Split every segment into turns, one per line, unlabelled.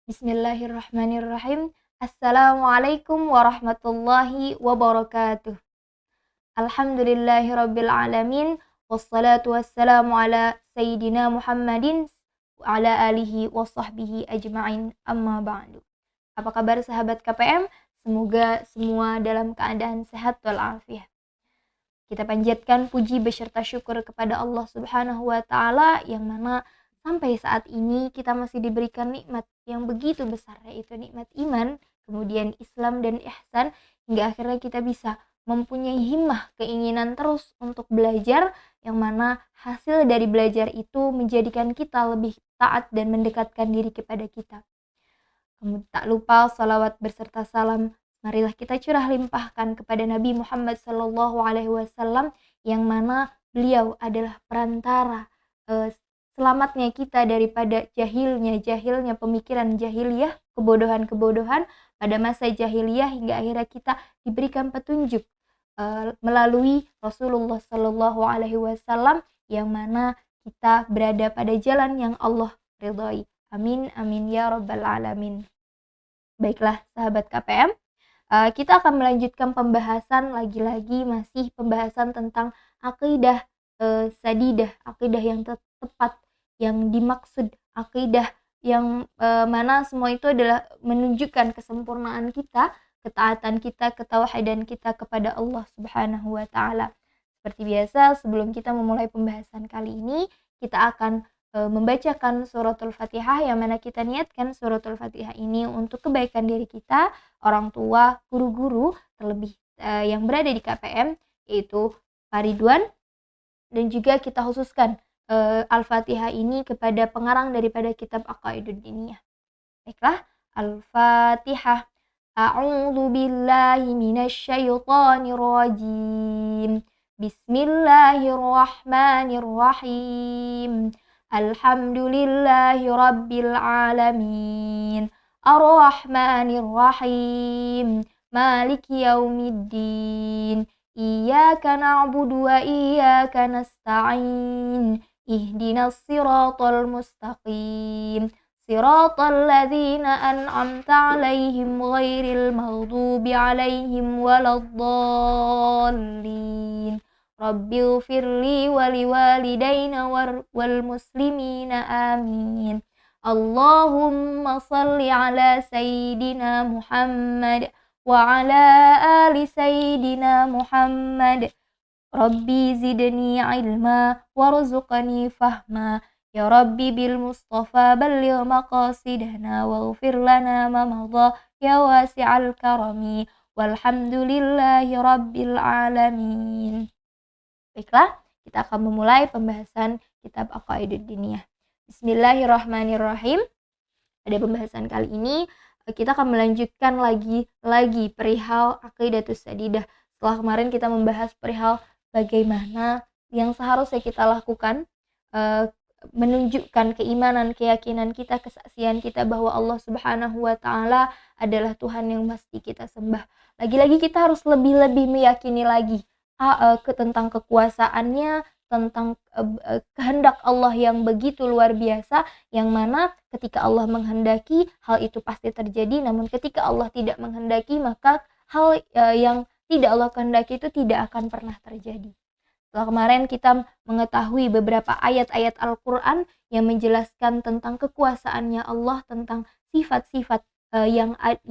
Bismillahirrahmanirrahim. Assalamualaikum warahmatullahi wabarakatuh. Alhamdulillahirabbil alamin. Wassalatu wassalamu ala sayyidina Muhammadin wa ala alihi wa sahbihi ajma'in. Amma ba'du. Apa kabar sahabat KPM? Semoga semua dalam keadaan sehat walafiat. Kita panjatkan puji beserta syukur kepada Allah Subhanahu wa taala yang mana sampai saat ini kita masih diberikan nikmat yang begitu besar, yaitu nikmat iman, kemudian Islam dan ihsan, hingga akhirnya kita bisa mempunyai himmah, keinginan terus untuk belajar, yang mana hasil dari belajar itu menjadikan kita lebih taat dan mendekatkan diri kepada kita. Kemudian tak lupa salawat beserta salam marilah kita curah limpahkan kepada Nabi Muhammad SAW, yang mana beliau adalah perantara selamatnya kita daripada jahilnya pemikiran jahiliyah, kebodohan-kebodohan pada masa jahiliyah, hingga akhirnya kita diberikan petunjuk melalui Rasulullah SAW, yang mana kita berada pada jalan yang Allah ridhai. Amin amin ya rabbal alamin. Baiklah sahabat KPM, kita akan melanjutkan pembahasan, lagi-lagi masih pembahasan tentang akidah sadidah, akidah yang tepat, yang dimaksud akidah yang mana semua itu adalah menunjukkan kesempurnaan kita, ketaatan kita, ketauhidan kita kepada Allah Subhanahu wa taala. Seperti biasa, sebelum kita memulai pembahasan kali ini, kita akan membacakan suratul Fatihah, yang mana kita niatkan suratul Fatihah ini untuk kebaikan diri kita, orang tua, guru-guru, terlebih yang berada di KPM, yaitu Pak Ridwan, dan juga kita khususkan Al-Fatihah ini kepada pengarang daripada kitab Aqaidud Diniyah. Baiklah, Al-Fatihah. A'udzu billahi minasyaitonir rajim. Bismillahirrahmanirrahim. Alhamdulillahi rabbil alamin. Ar-Rahmanir Rahim. Maliki yaumiddin. Iyyaka na'budu wa iyyaka nasta'in. Ihdinas siratal mustaqim. Siratal ladzina an'amta 'alaihim ghairil maghdubi 'alaihim waladdallin. Rabbighfirli wa liwalidayna wal muslimina amin. Allahumma shalli 'ala sayyidina Muhammad wa 'ala ali sayyidina Muhammad. Rabbi zidni ilma warzuqni fahma. Ya Rabbi bil Mustafa balligh maqasidana waghfir lana ma madha ya wasi'al karami walhamdulillahi rabbil alamin. Baiklah, kita akan memulai pembahasan kitab Aqaidud Diniyah. Bismillahirrahmanirrahim. Pada pembahasan kali ini kita akan melanjutkan lagi perihal Aqidatus Sadidah. Setelah kemarin kita membahas perihal bagaimana yang seharusnya kita lakukan, menunjukkan keimanan, keyakinan kita, kesaksian kita bahwa Allah Subhanahu wa taala adalah Tuhan yang mesti kita sembah. Lagi-lagi kita harus lebih-lebih meyakini lagi tentang kekuasaannya, tentang kehendak Allah yang begitu luar biasa, yang mana ketika Allah menghendaki hal itu pasti terjadi, namun ketika Allah tidak menghendaki maka hal yang tidak Allah kehendaki itu tidak akan pernah terjadi. Setelah kemarin kita mengetahui beberapa ayat-ayat Al-Quran yang menjelaskan tentang kekuasaannya Allah, tentang sifat-sifat yang hak,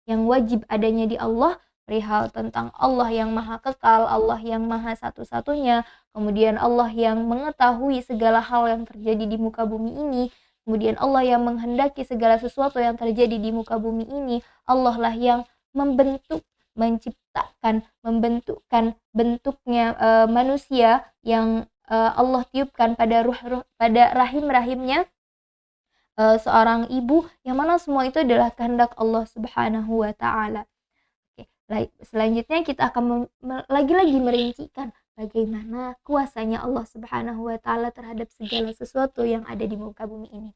yang wajib adanya di Allah, perihal tentang Allah yang maha kekal, Allah yang maha satu-satunya, kemudian Allah yang mengetahui segala hal yang terjadi di muka bumi ini, kemudian Allah yang menghendaki segala sesuatu yang terjadi di muka bumi ini, Allah lah yang membentukkan bentuknya manusia yang Allah tiupkan pada pada rahim-rahimnya seorang ibu, yang mana semua itu adalah kehendak Allah Subhanahu wa taala. Selanjutnya kita akan lagi-lagi merincikan bagaimana kuasanya Allah Subhanahu wa taala terhadap segala sesuatu yang ada di muka bumi ini.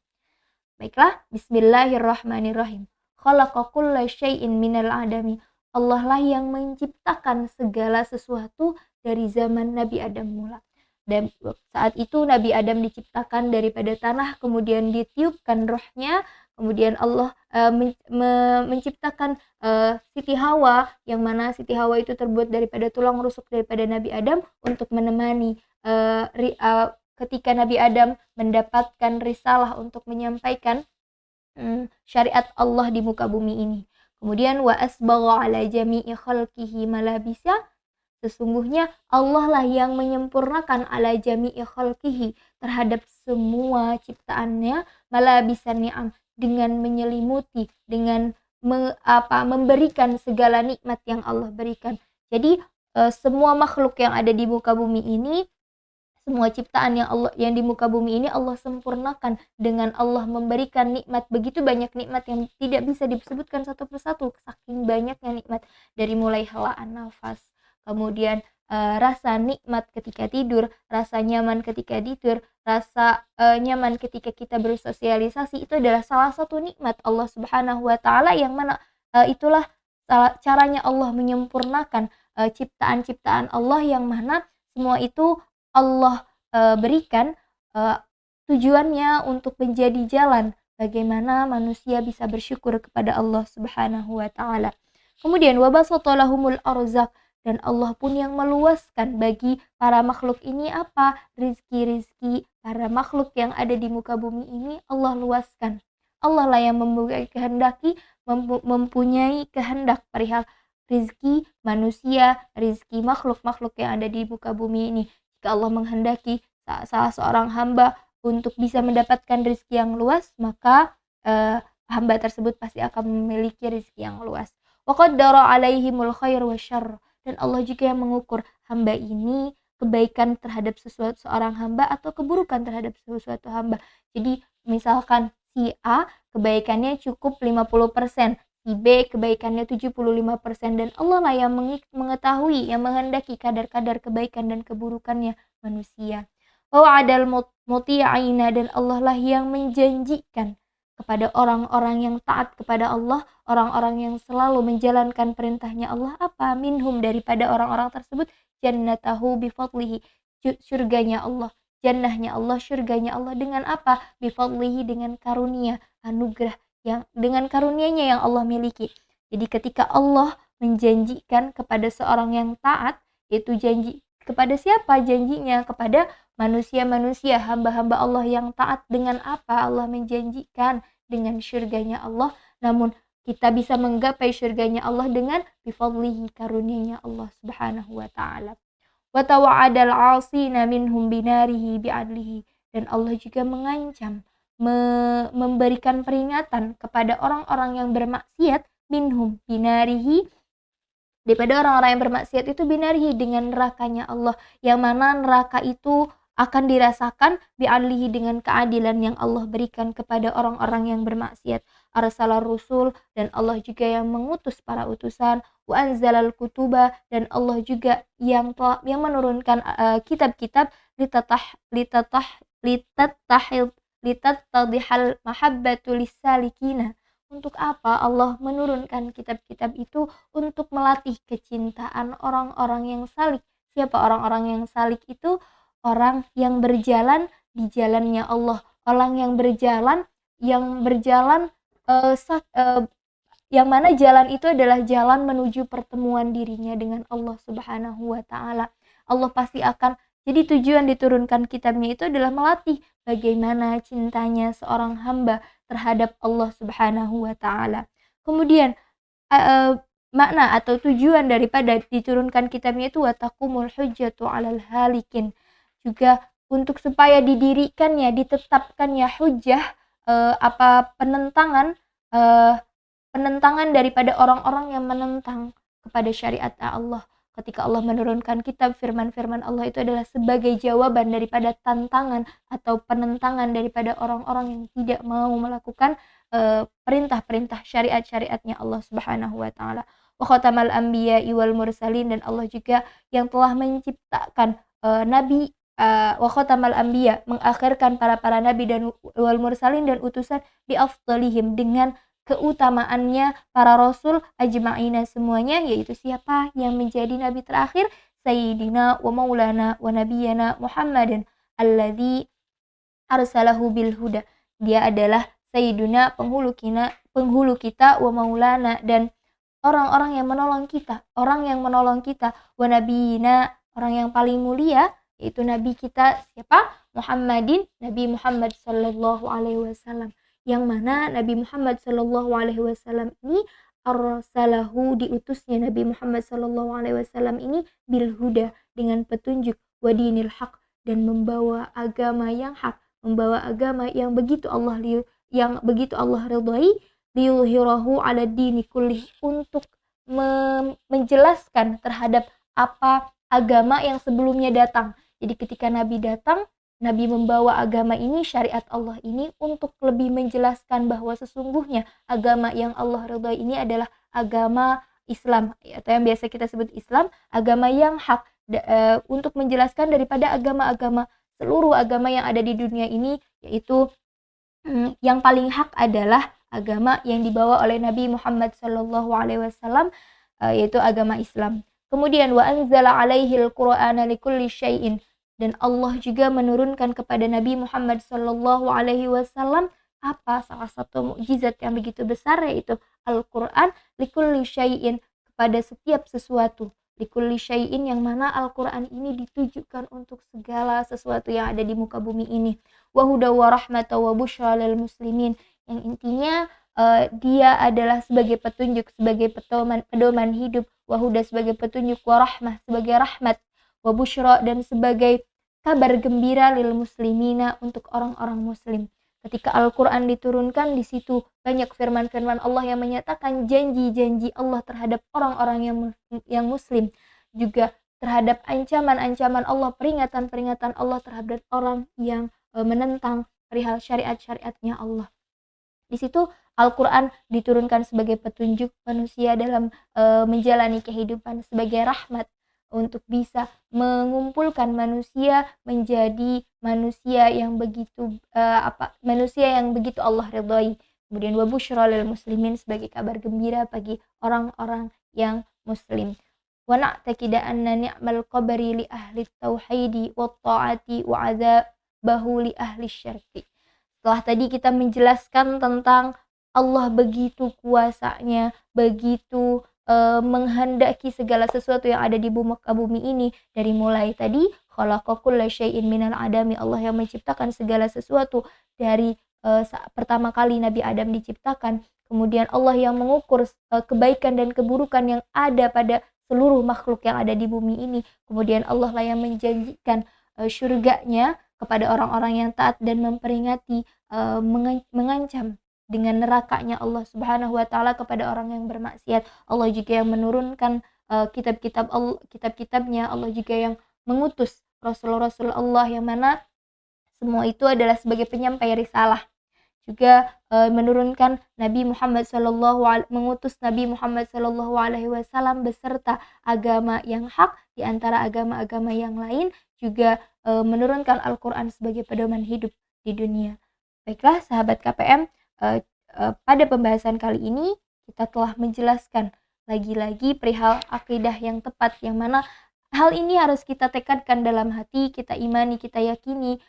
Baiklah, bismillahirrahmanirrahim. Khalaqa kulla syai'in minal adami. Allah lah yang menciptakan segala sesuatu dari zaman Nabi Adam mula. Dan saat itu Nabi Adam diciptakan daripada tanah, kemudian ditiupkan rohnya, Kemudian Allah menciptakan Siti Hawa, yang mana Siti Hawa itu terbuat daripada tulang rusuk daripada Nabi Adam untuk menemani ketika Nabi Adam mendapatkan risalah untuk menyampaikan syariat Allah di muka bumi ini. Kemudian wa asbagha ala jami'i khalqihi malabisa, sesungguhnya Allah lah yang menyempurnakan ala jami'i khalqihi, terhadap semua ciptaannya, malabisan ni'am, dengan menyelimuti, dengan memberikan segala nikmat yang Allah berikan. Jadi semua makhluk yang ada di muka bumi ini, semua ciptaan yang di muka bumi ini Allah sempurnakan dengan Allah memberikan nikmat, begitu banyak nikmat yang tidak bisa disebutkan satu persatu, saking banyaknya nikmat, dari mulai helaan nafas, kemudian rasa nikmat ketika tidur, rasa nyaman ketika tidur, rasa nyaman ketika kita bersosialisasi, itu adalah salah satu nikmat Allah Subhanahu wa taala, yang mana itulah caranya Allah menyempurnakan ciptaan-ciptaan Allah, yang mana semua itu Allah berikan tujuannya untuk menjadi jalan bagaimana manusia bisa bersyukur kepada Allah Subhanahu wa taala. Kemudian wa basata lahumul arzaq, dan Allah pun yang meluaskan bagi para makhluk ini apa? Rizki-rizki para makhluk yang ada di muka bumi ini Allah luaskan. Allah lah yang mempunyai kehendak perihal rizki manusia, rizki makhluk-makhluk yang ada di muka bumi ini. Jika Allah menghendaki salah seorang hamba untuk bisa mendapatkan rezeki yang luas, maka hamba tersebut pasti akan memiliki rezeki yang luas. Wa qaddara alaihimul khair wasyarr, dan Allah juga yang mengukur hamba ini kebaikan terhadap seorang hamba atau keburukan terhadap sesuatu hamba. Jadi misalkan si A kebaikannya cukup 50%, si B kebaikannya 75%, dan Allah lah yang mengetahui, yang menghendaki kadar-kadar kebaikan dan keburukannya manusia. Wa wa'adal muti'ina, dan Allah lah yang menjanjikan kepada orang-orang yang taat kepada Allah, orang-orang yang selalu menjalankan perintahnya Allah, apa? Minhum, daripada orang-orang tersebut, jannatahu bifadlihi, surganya Allah, jannahnya Allah, surganya Allah, dengan apa? Bifadlihi, dengan karunia, anugerah, yang dengan karunia-Nya yang Allah miliki. Jadi ketika Allah menjanjikan kepada seorang yang taat, itu janji kepada siapa? Janjinya kepada manusia-manusia, hamba-hamba Allah yang taat. Dengan apa Allah menjanjikan? Dengan syurganya Allah. Namun kita bisa menggapai syurganya Allah dengan bifadlihi, karunia-Nya Allah Subhanahu wa taala. Wa tawa'adal 'asina minhum binarihi bi'adlihi, dan Allah juga mengancam, memberikan peringatan kepada orang-orang yang bermaksiat, minhum binarihi, daripada orang-orang yang bermaksiat itu, binarihi, dengan nerakanya Allah, yang mana neraka itu akan dirasakan bi'adlihi, dengan keadilan yang Allah berikan kepada orang-orang yang bermaksiat. Arsalar rusul, dan Allah juga yang mengutus para utusan. Wa anzalal kutuba, dan Allah juga yang menurunkan kitab-kitab, litattadihal mahabbatu lissalikina. Untuk apa Allah menurunkan kitab-kitab itu? Untuk melatih kecintaan orang-orang yang salik. Siapa orang-orang yang salik itu? Orang yang berjalan di jalannya Allah, orang yang berjalan yang mana jalan itu adalah jalan menuju pertemuan dirinya dengan Allah Subhanahu wa taala. Allah pasti akan, jadi tujuan diturunkan kitabnya itu adalah melatih bagaimana cintanya seorang hamba terhadap Allah Subhanahu wa taala. Kemudian makna atau tujuan daripada diturunkan kitabnya itu watakumul hujjatu 'alal halikin, juga untuk supaya didirikannya, ditetapkannya hujjah, penentangan daripada orang-orang yang menentang kepada syariat Allah. Ketika Allah menurunkan kitab, firman-firman Allah itu adalah sebagai jawaban daripada tantangan atau penentangan daripada orang-orang yang tidak mau melakukan perintah-perintah syariat-syariatnya Allah Subhanahu wa taala. Wa khatamal anbiya'i wal mursalin, dan Allah juga yang telah menciptakan nabi, wa khatamal anbiya, mengakhirkan para nabi dan wal mursalin, dan utusan, bi afdalihim, dengan keutamaannya para rasul, ajma'ina, semuanya, yaitu siapa yang menjadi nabi terakhir? Sayyidina wa maulana wa nabiyana Muhammadin alladzi arsalahu bil huda, dia adalah sayyiduna penghulu kita wa maulana dan orang-orang yang menolong kita wa nabiyina orang yang paling mulia yaitu nabi kita siapa? Nabi Muhammad sallallahu alaihi wasallam. Yang mana Nabi Muhammad sallallahu alaihi wasallam ini arsalahu diutusnya Nabi Muhammad sallallahu alaihi wasallam ini bil huda dengan petunjuk wa dinil haq dan membawa agama yang hak, membawa agama yang begitu Allah ridhai liyuhirahu ala dini kullih untuk menjelaskan terhadap apa agama yang sebelumnya datang. Jadi ketika Nabi datang, Nabi membawa agama ini, syariat Allah ini untuk lebih menjelaskan bahwa sesungguhnya agama yang Allah ridhai ini adalah agama Islam atau yang biasa kita sebut Islam, agama yang hak untuk menjelaskan daripada agama-agama seluruh agama yang ada di dunia ini, yaitu yang paling hak adalah agama yang dibawa oleh Nabi Muhammad sallallahu alaihi wasallam yaitu agama Islam. Kemudian wa anzala alaihil qur'ana likulli syai'in dan Allah juga menurunkan kepada Nabi Muhammad sallallahu alaihi wasallam salah satu mukjizat yang begitu besar yaitu Al-Qur'an likulli syai'in kepada setiap sesuatu. Likulli syai'in yang mana Al-Qur'an ini ditujukan untuk segala sesuatu yang ada di muka bumi ini. Wa huda wa rahmata wa busyra lil muslimin yang intinya dia adalah sebagai petunjuk, sebagai pedoman hidup, wa huda sebagai petunjuk, wa rahmah sebagai rahmat, wa busyra dan sebagai kabar gembira lil muslimina untuk orang-orang muslim. Ketika Al-Qur'an diturunkan, di situ banyak firman-firman Allah yang menyatakan janji-janji Allah terhadap orang-orang yang muslim, juga terhadap ancaman-ancaman Allah, peringatan-peringatan Allah terhadap orang yang menentang perihal syariat-syariatnya Allah. Di situ Al-Qur'an diturunkan sebagai petunjuk manusia dalam menjalani kehidupan, sebagai rahmat untuk bisa mengumpulkan manusia menjadi manusia yang begitu Allah ridhai. Kemudian wa busyra lil muslimin sebagai kabar gembira bagi orang-orang yang muslim. Wa na'taqida anna ni'mal qabri li ahli tauhidi wat ta'ati wa adzabahu li ahli syirki. Setelah tadi kita menjelaskan tentang Allah begitu kuasanya, begitu menghendaki segala sesuatu yang ada di bumi ini, dari mulai tadi khalaqa kulla syai'in minal adami, Allah yang menciptakan segala sesuatu dari pertama kali Nabi Adam diciptakan, kemudian Allah yang mengukur kebaikan dan keburukan yang ada pada seluruh makhluk yang ada di bumi ini, kemudian Allah lah yang menjanjikan syurganya kepada orang-orang yang taat dan memperingati mengancam dengan nerakanya Allah Subhanahu wa taala kepada orang yang bermaksiat. Allah juga yang menurunkan kitab-kitabnya, Allah juga yang mengutus rasul-rasul Allah yang mana semua itu adalah sebagai penyampai risalah. Juga menurunkan mengutus Nabi Muhammad sallallahu alaihi wasallam beserta agama yang hak di antara agama-agama yang lain, juga menurunkan Al-Qur'an sebagai pedoman hidup di dunia. Baiklah sahabat KPM, pada pembahasan kali ini kita telah menjelaskan lagi-lagi perihal akidah yang tepat, yang mana hal ini harus kita tekadkan dalam hati, kita imani, kita yakini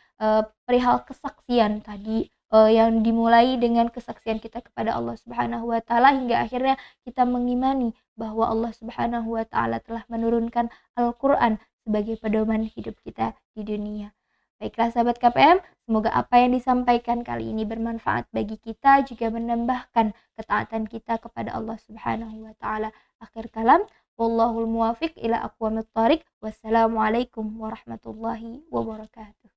perihal kesaksian tadi yang dimulai dengan kesaksian kita kepada Allah Subhanahu wa taala hingga akhirnya kita mengimani bahwa Allah Subhanahu wa taala telah menurunkan Al-Qur'an sebagai pedoman hidup kita di dunia. Baiklah sahabat KPM, semoga apa yang disampaikan kali ini bermanfaat bagi kita, juga menambahkan ketaatan kita kepada Allah Subhanahu wa taala. Akhir kalam, wallahul muwafiq ila aqwamit thariq. Wassalamualaikum warahmatullahi wabarakatuh.